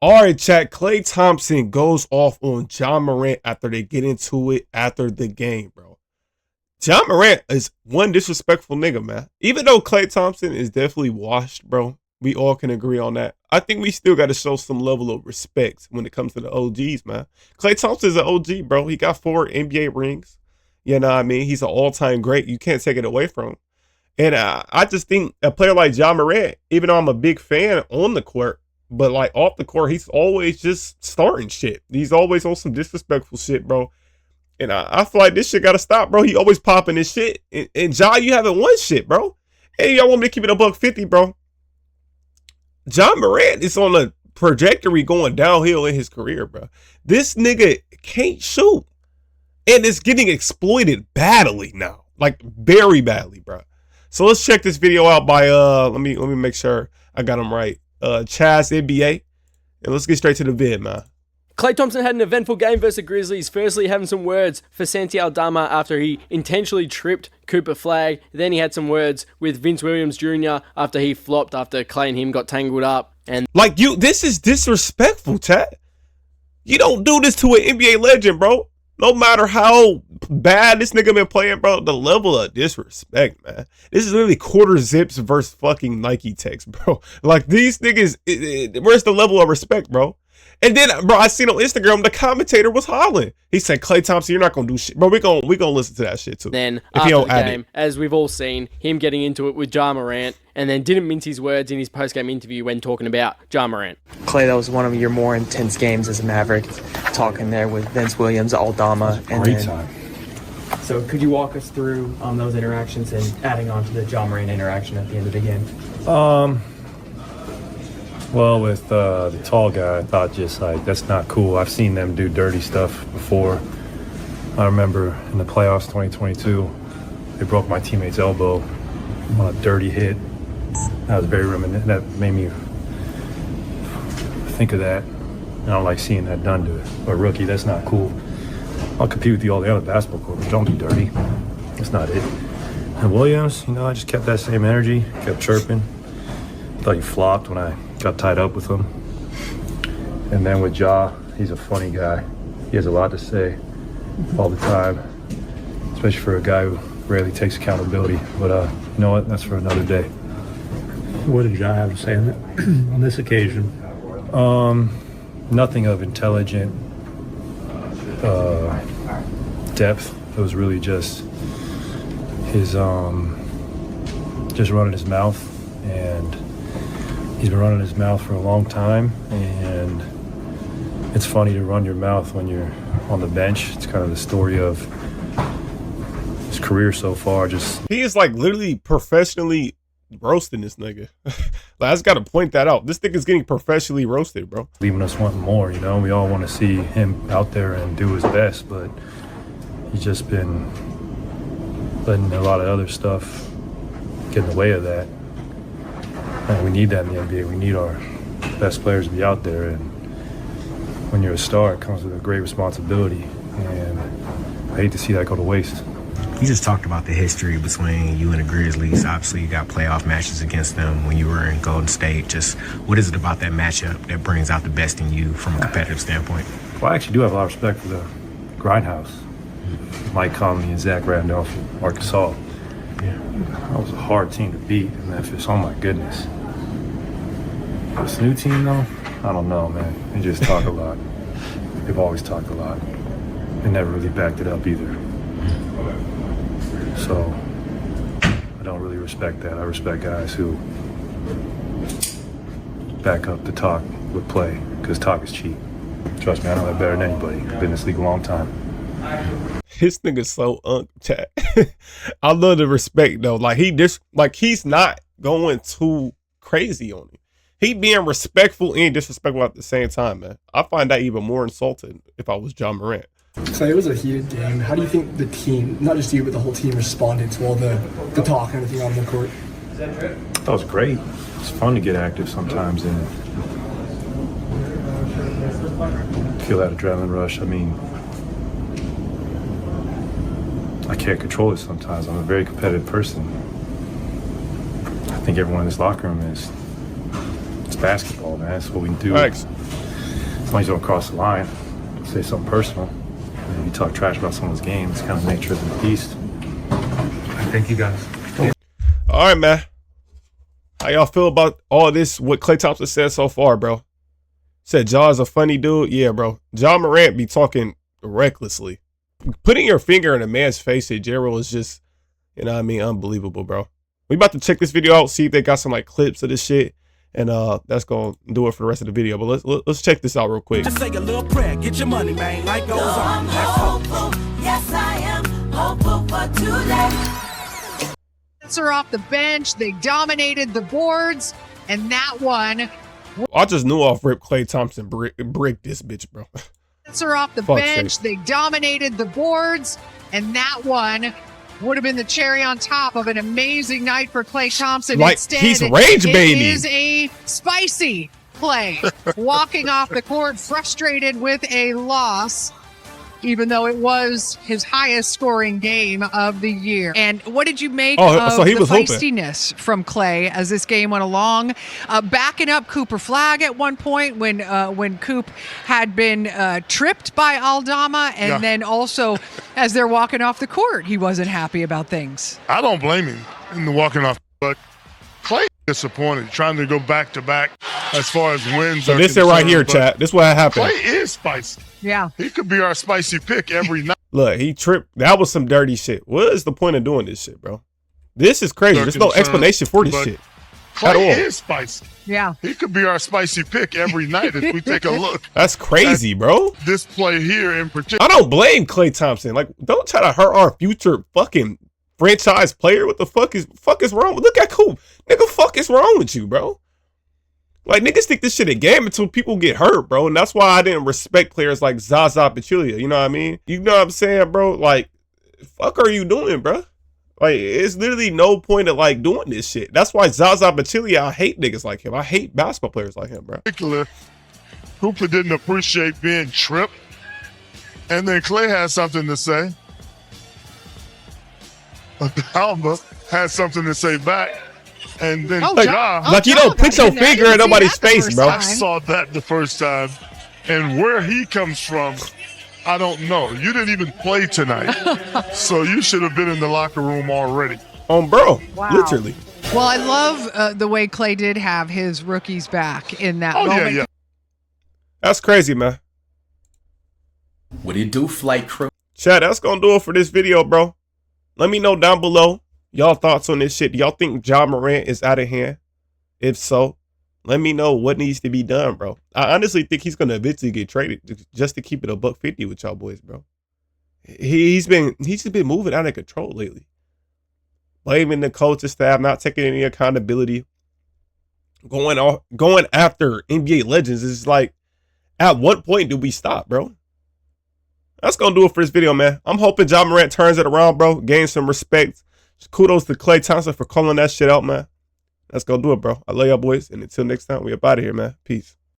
All right, chat. Klay Thompson goes off on John Morant after they get into it after the game, bro. John Morant is one disrespectful nigga, man. Even though Klay Thompson is definitely washed, bro, we all can agree on that. I think we still got to show some level of respect when it comes to the OGs, man. Klay Thompson is an OG, bro. He got 4 NBA rings. You know what I mean? He's an all-time great. You can't take it away from him. And I just think a player like John Morant, even though I'm a big fan on the court, but like off the court, he's always just starting shit. He's always on some disrespectful shit, bro. And I feel like this shit gotta stop, bro. He always popping this shit. And Ja, you haven't won shit, bro. Hey, y'all want me to keep it $150, bro? John Morant is on a trajectory going downhill in his career, bro. This nigga can't shoot. And it's getting exploited badly now. Like very badly, bro. So let's check this video out by let me make sure I got him right. Chaz NBA. And let's get straight to the vid, man. Klay Thompson had an eventful game versus the Grizzlies. Firstly, having some words for Santi Aldama after he intentionally tripped Cooper Flagg. Then he had some words with Vince Williams Jr. after he flopped after Klay and him got tangled up. And like this is disrespectful, chat. You don't do this to an NBA legend, bro. No matter how bad this nigga been playing, bro, the level of disrespect, man. This is literally quarter zips versus fucking Nike Techs, bro. Like these niggas, where's the level of respect, bro? And then, bro, I seen on Instagram the commentator was hollering. He said, "Klay Thompson, you're not gonna do shit, bro. We gonna listen to that shit too." Then after the game, as we've all seen, him getting into it with Ja Morant, and then didn't mince his words in his post-game interview when talking about Ja Morant. Klay, that was one of your more intense games as a Maverick, talking there with Vince Williams, Aldama, and great time. So could you walk us through those interactions and adding on to the Ja Morant interaction at the end of the game? Well, with the tall guy, I thought just like, that's not cool. I've seen them do dirty stuff before. I remember in the playoffs 2022, they broke my teammate's elbow on a dirty hit. That was very reminiscent. That made me think of that. I don't like seeing that done to a rookie. That's not cool. I'll compete with you all day on the basketball court, but don't be dirty. That's not it. And Williams, I just kept that same energy, kept chirping. Thought he flopped when I got tied up with him. And then with Ja, he's a funny guy. He has a lot to say all the time, especially for a guy who rarely takes accountability. But you know what? That's for another day. What did Ja have to say on this occasion? Nothing of intelligent depth. It was really just his just running his mouth, and he's been running his mouth for a long time, and it's funny to run your mouth when you're on the bench. It's kind of the story of his career so far. He is like literally professionally roasting this nigga. Like, I just got to point that out. This nigga's getting professionally roasted, bro. Leaving us wanting more, We all want to see him out there and do his best, but he's just been letting a lot of other stuff get in the way of that. And we need that in the NBA. We need our best players to be out there. And when you're a star, it comes with a great responsibility. And I hate to see that go to waste. You just talked about the history between you and the Grizzlies. Obviously, you got playoff matches against them when you were in Golden State. Just what is it about that matchup that brings out the best in you from a competitive standpoint? Well, I actually do have a lot of respect for the Grindhouse. Mike Conley and Zach Randolph from Arkansas. Yeah. That was a hard team to beat in Memphis. Oh, my goodness. This new team, though, I don't know, man. They just talk a lot. They've always talked a lot. They never really backed it up either. So I don't really respect that. I respect guys who back up the talk with play, because talk is cheap. Trust me, I know that better than anybody. I've been in this league a long time. This nigga's so chat. I love the respect though. Like he's not going too crazy on him. He being respectful and disrespectful at the same time, man. I find that even more insulting if I was John Morant. So it was a heated game. How do you think the team, not just you, but the whole team responded to all the talk and everything on the court? That was great. It's fun to get active sometimes and feel that adrenaline rush. I mean, I can't control it sometimes. I'm a very competitive person. I think everyone in this locker room is. It's basketball, man. That's what we do. Thanks. long as you don't cross the line, say something personal. If you talk trash about someone's game, it's kind of the nature of the beast. Thank you guys. All right, man. How y'all feel about all this, what Klay Thompson said so far, bro? Said Ja's a funny dude. Yeah, bro. Ja Morant be talking recklessly. Putting your finger in a man's face in general is just, you know what I mean, unbelievable, bro. We about to check this video out, see if they got some like clips of this shit. And that's gonna do it for the rest of the video. But let's check this out real quick. Just say a little prayer, get your money, man. Life goes on. Let's hope. Yes, I am hopeful for today. Are off the bench. They dominated the boards, and that one. I just knew off rip Klay Thompson brick this bitch, bro. Are off the bench. They dominated the boards, and that one would have been the cherry on top of an amazing night for Klay Thompson. Like, instead, he's rage baiting. It is a spicy Klay walking off the court, frustrated with a loss, even though it was his highest scoring game of the year. And what did you make of so he the was feistiness from Klay as this game went along? Backing up Cooper Flagg at one point when Coop had been tripped by Aldama, and then also as they're walking off the court, he wasn't happy about things. I don't blame him in the walking off, but Klay disappointed, trying to go back to back as far as wins. So this is right here, chat. This is what happened. Klay is spicy. Yeah. He could be our spicy pick every night. Look, he tripped. That was some dirty shit. What is the point of doing this shit, bro? This is crazy. There's no explanation for this shit at all. Klay is spicy. Yeah. He could be our spicy pick every night if we take a look. That's crazy, bro. This play here in particular. I don't blame Klay Thompson. Like, don't try to hurt our future fucking franchise player. What the fuck is wrong? Look at Coop. Nigga, fuck is wrong with you, bro? Like, niggas think this shit a game until people get hurt, bro. And that's why I didn't respect players like Zaza Pachulia. You know what I mean? You know what I'm saying, bro? Like, fuck are you doing, bro? Like, it's literally no point of, like, doing this shit. That's why Zaza Pachulia, I hate niggas like him. I hate basketball players like him, bro. Particular, Cooper didn't appreciate being tripped. And then Klay had something to say. Alba had something to say back. And then like you don't put your finger in nobody's face, bro. I saw that the first time. And where he comes from, I don't know. You didn't even play tonight. So you should have been in the locker room already. Bro. Wow. Literally. Well, I love the way Klay did have his rookies back in that moment. Yeah. That's crazy, man. What do you do, flight crew? Chad, that's gonna do it for this video, bro. Let me know down below y'all thoughts on this shit. Do y'all think Ja Morant is out of hand? If so, let me know what needs to be done, bro. I honestly think he's gonna eventually get traded just to keep it a $150 with y'all boys, bro. He's just been moving out of control lately. Blaming the coaching staff, not taking any accountability, going after NBA legends. Is like, at what point do we stop, bro? That's gonna do it for this video, man. I'm hoping Ja Morant turns it around, bro. Gain some respect. Kudos to Klay Thompson for calling that shit out, man. That's gonna do it, bro. I love y'all boys, and until next time, we up out of here, man. Peace.